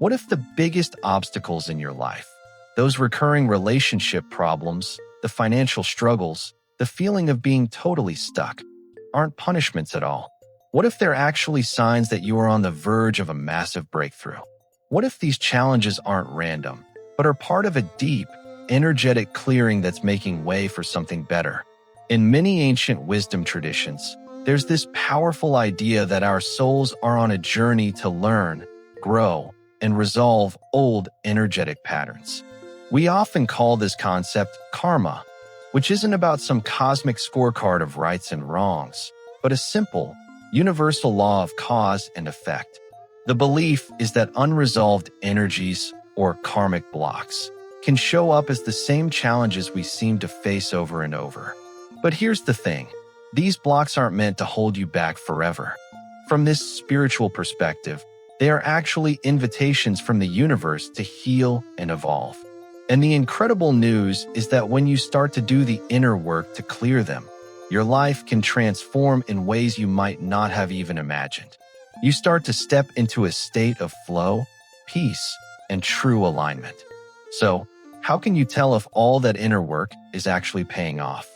What if the biggest obstacles in your life, those recurring relationship problems, the financial struggles, the feeling of being totally stuck, aren't punishments at all? What if they're actually signs that you are on the verge of a massive breakthrough? What if these challenges aren't random, but are part of a deep, energetic clearing that's making way for something better? In many ancient wisdom traditions, there's this powerful idea that our souls are on a journey to learn, grow, and resolve old energetic patterns. We often call this concept karma, which isn't about some cosmic scorecard of rights and wrongs, but a simple, universal law of cause and effect. The belief is that unresolved energies, or karmic blocks, can show up as the same challenges we seem to face over and over. But here's the thing. These blocks aren't meant to hold you back forever. From this spiritual perspective, they are actually invitations from the universe to heal and evolve. And the incredible news is that when you start to do the inner work to clear them, your life can transform in ways you might not have even imagined. You start to step into a state of flow, peace, and true alignment. So, how can you tell if all that inner work is actually paying off?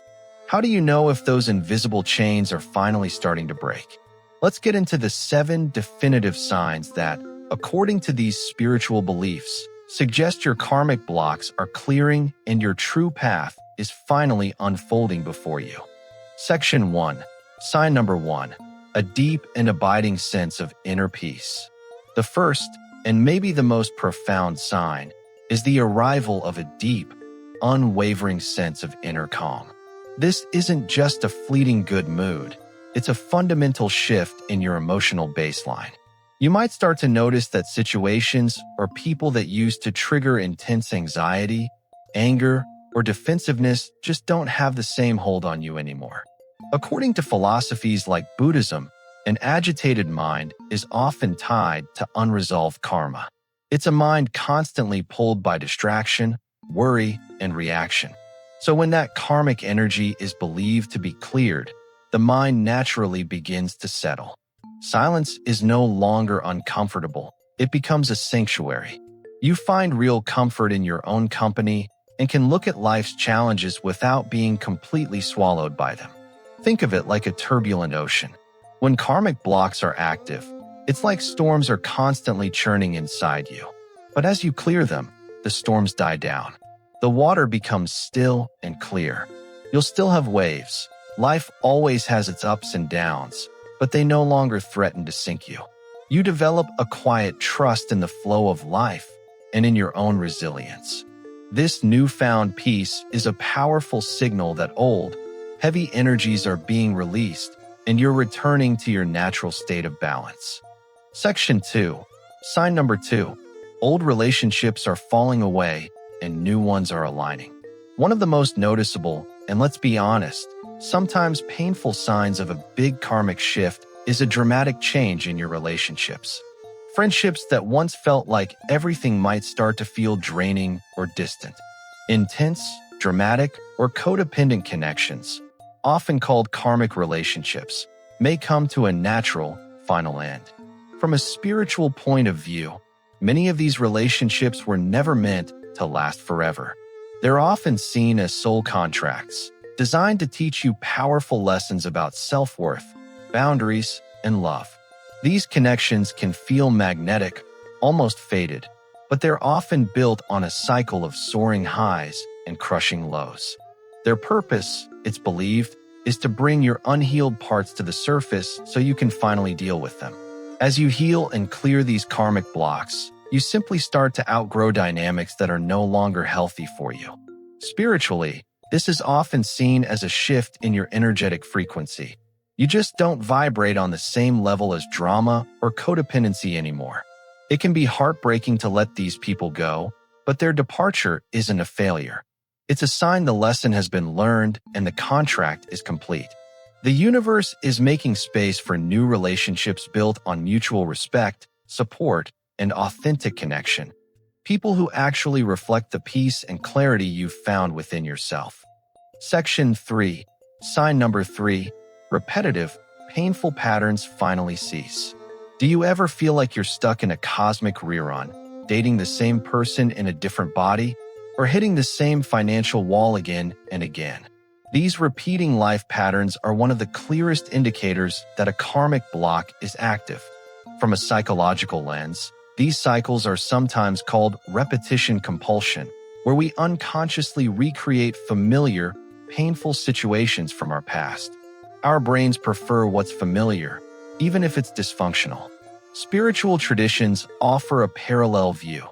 How do you know if those invisible chains are finally starting to break? Let's get into the 7 definitive signs that, according to these spiritual beliefs, suggest your karmic blocks are clearing and your true path is finally unfolding before you. Section 1. Sign number 1. A deep and abiding sense of inner peace. The first, and maybe the most profound sign, is the arrival of a deep, unwavering sense of inner calm. This isn't just a fleeting good mood. It's a fundamental shift in your emotional baseline. You might start to notice that situations or people that used to trigger intense anxiety, anger, or defensiveness just don't have the same hold on you anymore. According to philosophies like Buddhism, an agitated mind is often tied to unresolved karma. It's a mind constantly pulled by distraction, worry, and reaction. So when that karmic energy is believed to be cleared, the mind naturally begins to settle. Silence is no longer uncomfortable. It becomes a sanctuary. You find real comfort in your own company and can look at life's challenges without being completely swallowed by them. Think of it like a turbulent ocean. When karmic blocks are active, it's like storms are constantly churning inside you. But as you clear them, the storms die down. The water becomes still and clear. You'll still have waves. Life always has its ups and downs, but they no longer threaten to sink you. You develop a quiet trust in the flow of life and in your own resilience. This newfound peace is a powerful signal that old, heavy energies are being released and you're returning to your natural state of balance. Section 2. Sign number 2. Old relationships are falling away and new ones are aligning. One of the most noticeable, and let's be honest, sometimes painful signs of a big karmic shift is a dramatic change in your relationships. Friendships that once felt like everything might start to feel draining or distant. Intense, dramatic, or codependent connections, often called karmic relationships, may come to a natural, final end. From a spiritual point of view, many of these relationships were never meant to last forever. They're often seen as soul contracts, designed to teach you powerful lessons about self-worth, boundaries, and love. These connections can feel magnetic, almost fated, but they're often built on a cycle of soaring highs and crushing lows. Their purpose, it's believed, is to bring your unhealed parts to the surface so you can finally deal with them. As you heal and clear these karmic blocks, you simply start to outgrow dynamics that are no longer healthy for you. Spiritually, this is often seen as a shift in your energetic frequency. You just don't vibrate on the same level as drama or codependency anymore. It can be heartbreaking to let these people go, but their departure isn't a failure. It's a sign the lesson has been learned and the contract is complete. The universe is making space for new relationships built on mutual respect, support, and authentic connection. People who actually reflect the peace and clarity you've found within yourself. Section 3. Sign number 3. Repetitive, painful patterns finally cease. Do you ever feel like you're stuck in a cosmic rerun, dating the same person in a different body, or hitting the same financial wall again and again. These repeating life patterns are one of the clearest indicators that a karmic block is active. From a psychological lens, these cycles are sometimes called repetition compulsion, where we unconsciously recreate familiar, painful situations from our past. Our brains prefer what's familiar, even if it's dysfunctional. Spiritual traditions offer a parallel view.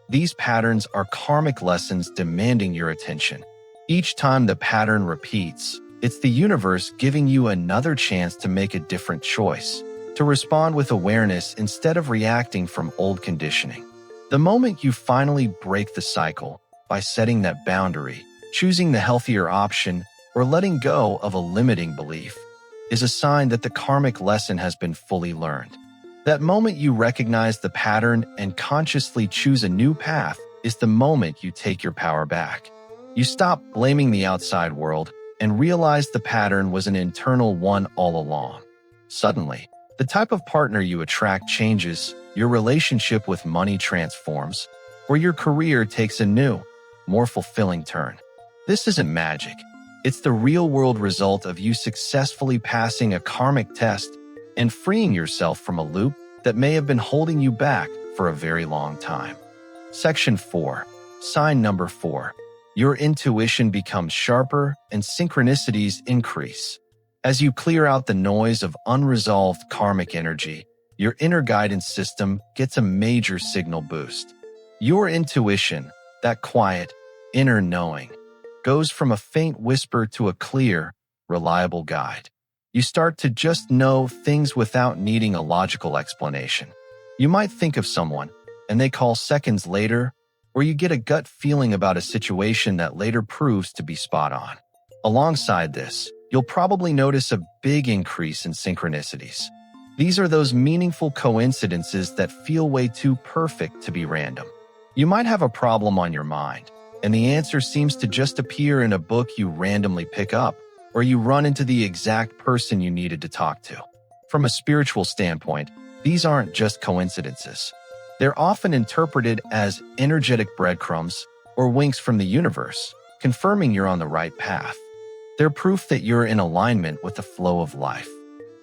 These patterns are karmic lessons demanding your attention. Each time the pattern repeats, it's the universe giving you another chance to make a different choice, to respond with awareness instead of reacting from old conditioning. The moment you finally break the cycle by setting that boundary, choosing the healthier option, or letting go of a limiting belief, is a sign that the karmic lesson has been fully learned. That moment you recognize the pattern and consciously choose a new path is the moment you take your power back. You stop blaming the outside world and realize the pattern was an internal one all along. Suddenly, the type of partner you attract changes, your relationship with money transforms, or your career takes a new, more fulfilling turn. This isn't magic. It's the real-world result of you successfully passing a karmic test and freeing yourself from a loop that may have been holding you back for a very long time. Section 4. Sign number 4. Your intuition becomes sharper and synchronicities increase. As you clear out the noise of unresolved karmic energy, your inner guidance system gets a major signal boost. Your intuition, that quiet, inner knowing, goes from a faint whisper to a clear, reliable guide. You start to just know things without needing a logical explanation. You might think of someone, and they call seconds later, or you get a gut feeling about a situation that later proves to be spot on. Alongside this, you'll probably notice a big increase in synchronicities. These are those meaningful coincidences that feel way too perfect to be random. You might have a problem on your mind, and the answer seems to just appear in a book you randomly pick up, or you run into the exact person you needed to talk to. From a spiritual standpoint, these aren't just coincidences. They're often interpreted as energetic breadcrumbs or winks from the universe, confirming you're on the right path. They're proof that you're in alignment with the flow of life.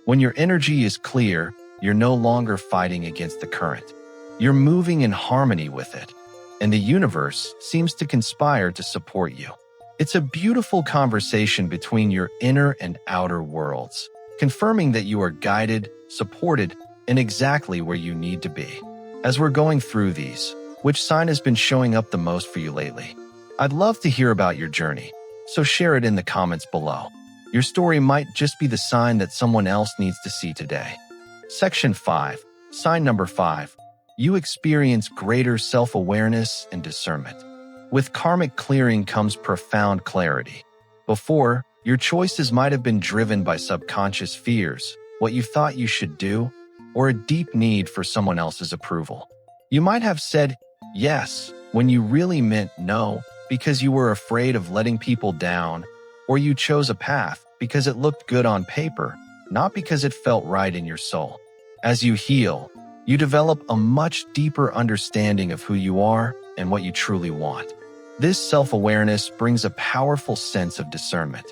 When your energy is clear, you're no longer fighting against the current. You're moving in harmony with it, and the universe seems to conspire to support you. It's a beautiful conversation between your inner and outer worlds, confirming that you are guided, supported, and exactly where you need to be. As we're going through these, which sign has been showing up the most for you lately? I'd love to hear about your journey, so share it in the comments below. Your story might just be the sign that someone else needs to see today. Section 5. Sign number 5. You experience greater self-awareness and discernment. With karmic clearing comes profound clarity. Before, your choices might have been driven by subconscious fears, what you thought you should do, or a deep need for someone else's approval. You might have said yes when you really meant no because you were afraid of letting people down, or you chose a path because it looked good on paper, not because it felt right in your soul. As you heal, you develop a much deeper understanding of who you are and what you truly want. This self-awareness brings a powerful sense of discernment.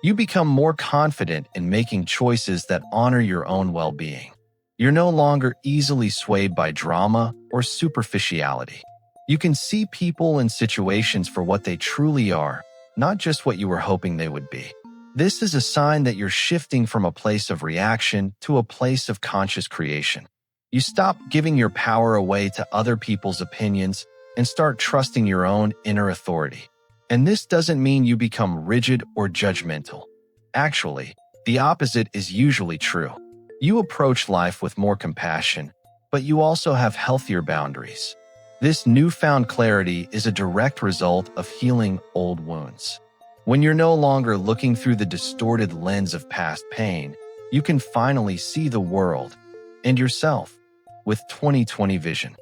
You become more confident in making choices that honor your own well-being. You're no longer easily swayed by drama or superficiality. You can see people and situations for what they truly are, not just what you were hoping they would be. This is a sign that you're shifting from a place of reaction to a place of conscious creation. You stop giving your power away to other people's opinions and start trusting your own inner authority. And this doesn't mean you become rigid or judgmental. Actually, the opposite is usually true. You approach life with more compassion, but you also have healthier boundaries. This newfound clarity is a direct result of healing old wounds. When you're no longer looking through the distorted lens of past pain, you can finally see the world and yourself with 20/20 vision.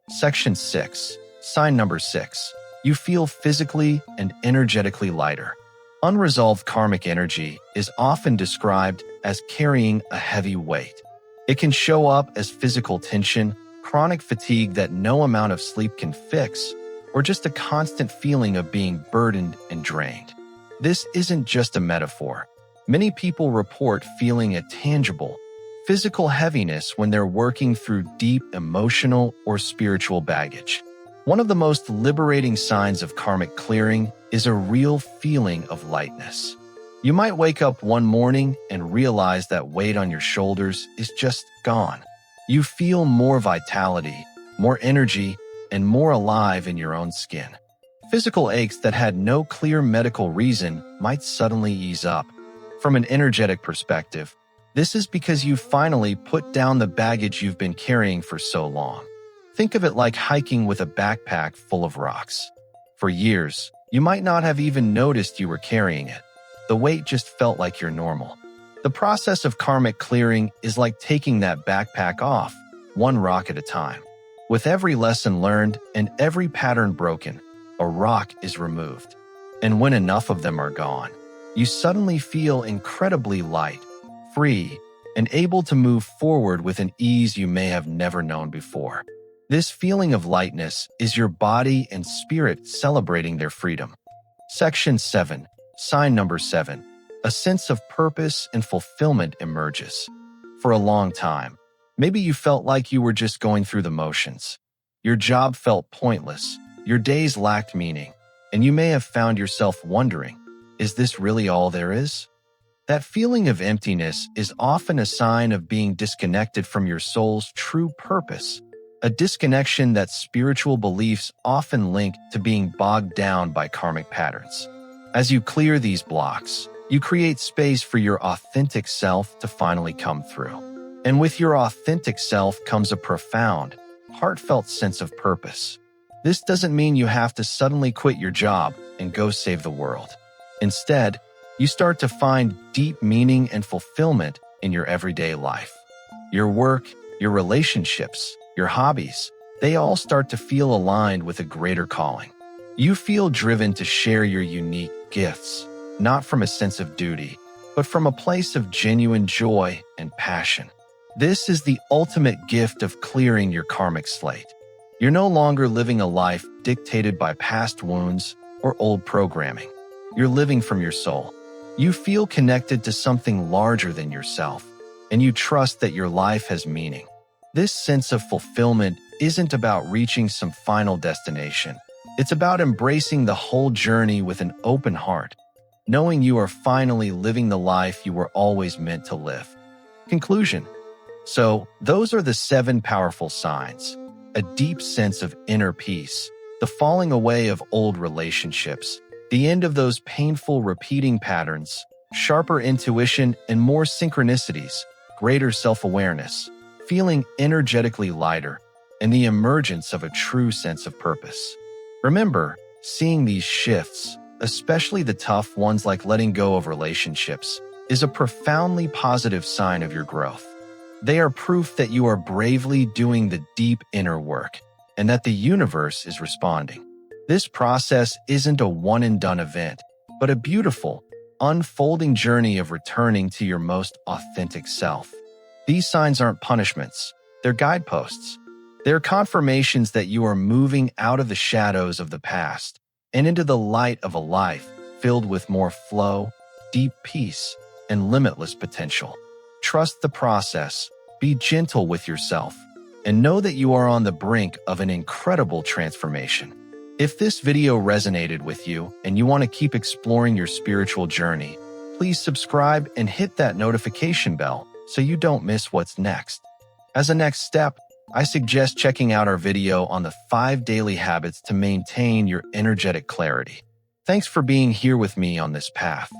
Section 6. Sign number 6. You feel physically and energetically lighter. Unresolved karmic energy is often described as carrying a heavy weight. It can show up as physical tension, chronic fatigue that no amount of sleep can fix, or just a constant feeling of being burdened and drained. This isn't just a metaphor. Many people report feeling a tangible, physical heaviness when they're working through deep emotional or spiritual baggage. One of the most liberating signs of karmic clearing is a real feeling of lightness. You might wake up one morning and realize that weight on your shoulders is just gone. You feel more vitality, more energy, and more alive in your own skin. Physical aches that had no clear medical reason might suddenly ease up. From an energetic perspective, this is because you finally put down the baggage you've been carrying for so long. Think of it like hiking with a backpack full of rocks. For years, you might not have even noticed you were carrying it. The weight just felt like your normal. The process of karmic clearing is like taking that backpack off, one rock at a time. With every lesson learned and every pattern broken, a rock is removed. And when enough of them are gone, you suddenly feel incredibly light, free, and able to move forward with an ease you may have never known before. This feeling of lightness is your body and spirit celebrating their freedom. Section 7, sign number 7. A sense of purpose and fulfillment emerges. For a long time, maybe you felt like you were just going through the motions. Your job felt pointless, your days lacked meaning, and you may have found yourself wondering, is this really all there is? That feeling of emptiness is often a sign of being disconnected from your soul's true purpose, a disconnection that spiritual beliefs often link to being bogged down by karmic patterns. As you clear these blocks, you create space for your authentic self to finally come through. And with your authentic self comes a profound, heartfelt sense of purpose. This doesn't mean you have to suddenly quit your job and go save the world. Instead, you start to find deep meaning and fulfillment in your everyday life. Your work, your relationships, your hobbies, they all start to feel aligned with a greater calling. You feel driven to share your unique gifts, not from a sense of duty, but from a place of genuine joy and passion. This is the ultimate gift of clearing your karmic slate. You're no longer living a life dictated by past wounds or old programming. You're living from your soul. You feel connected to something larger than yourself, and you trust that your life has meaning. This sense of fulfillment isn't about reaching some final destination. It's about embracing the whole journey with an open heart, knowing you are finally living the life you were always meant to live. Conclusion. So, those are the 7 powerful signs. A deep sense of inner peace, the falling away of old relationships, the end of those painful repeating patterns, sharper intuition and more synchronicities, greater self-awareness, feeling energetically lighter, and the emergence of a true sense of purpose. Remember, seeing these shifts, especially the tough ones like letting go of relationships, is a profoundly positive sign of your growth. They are proof that you are bravely doing the deep inner work and that the universe is responding. This process isn't a one-and-done event, but a beautiful, unfolding journey of returning to your most authentic self. These signs aren't punishments, they're guideposts. They're confirmations that you are moving out of the shadows of the past and into the light of a life filled with more flow, deep peace, and limitless potential. Trust the process, be gentle with yourself, and know that you are on the brink of an incredible transformation. If this video resonated with you and you want to keep exploring your spiritual journey, please subscribe and hit that notification bell so you don't miss what's next. As a next step, I suggest checking out our video on the 5 daily habits to maintain your energetic clarity. Thanks for being here with me on this path.